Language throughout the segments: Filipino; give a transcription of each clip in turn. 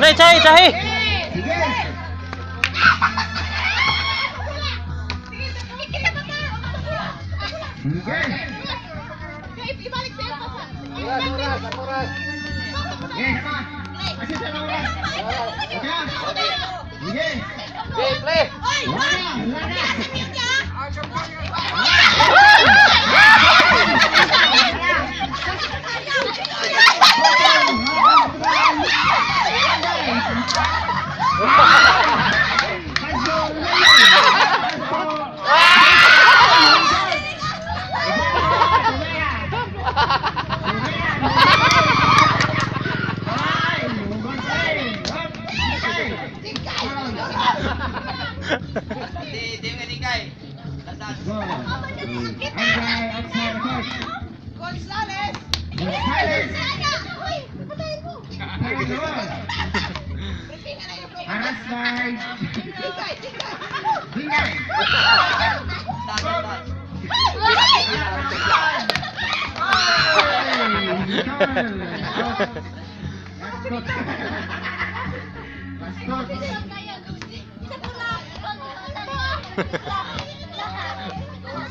Nay, Chay, Chay! Sige. Sige. Ibalik sa'yo pa sa... Oras. Sige, sama. Kasi sa oras. Sige. Okay, play! Wala na. Gonzales! Aras by Dingay.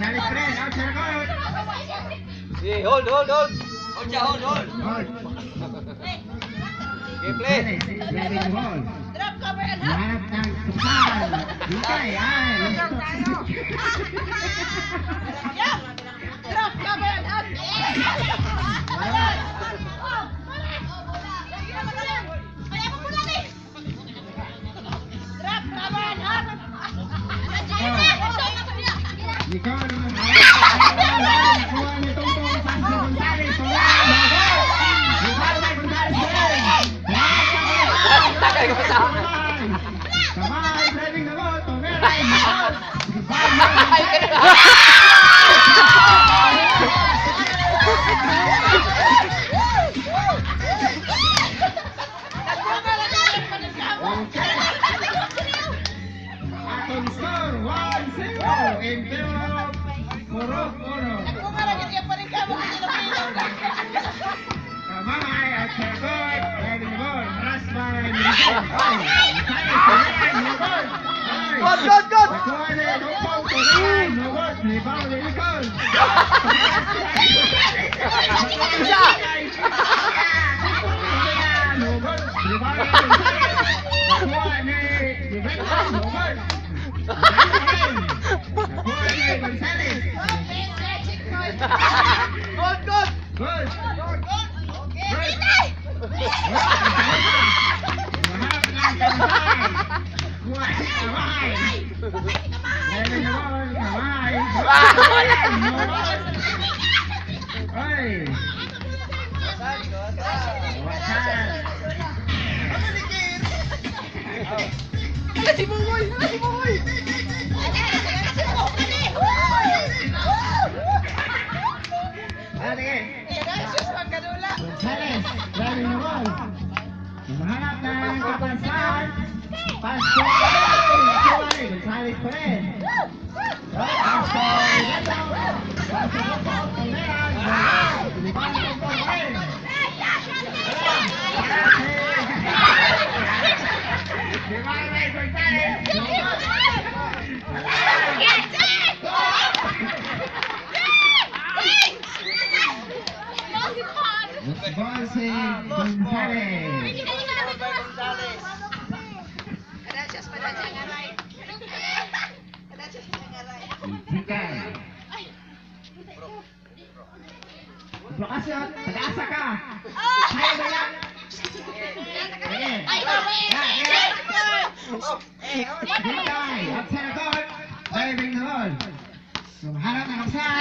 Salis friend, out sa record. Sige, hold! Hold. Okay, play! Salis, ready to hold. Drop cover and hug! Lahat ng tumpal. Dingay, ay. Yeah! Drop cover and hug! Drop cover and hug! Ikaw naman. Kuha ni Tungtong sa si Gonzales. Takay ko sa... Kamay, driving na mo. Atong score, 1-0 in favor of Puro-Puro. Kamay at Sargot, driving the ball. Ras by Milton. Good! Nakuha ni Tungtong, Tunay, Nugot, rebound ni Nicole. Isa! Nugot, rebound ni Gonzales. Nakuha ni Juventus, Nugot. Nakuha ni Gonzales. Good! Good. Mahal ng kamay. Kuha si kamay. Driving the ball, kamay. Nugot. Oy. Gonzales, driving the ball. Humahanap ng kapansan. Pasko. Gonzales pa rin. Pasko. Ball save Gonzales. Tingkay. Bakas yun. Tagaasa ka. Kaya ba yan? Tingkay. At sa record, diving the ball. Humahanap ng kapsa.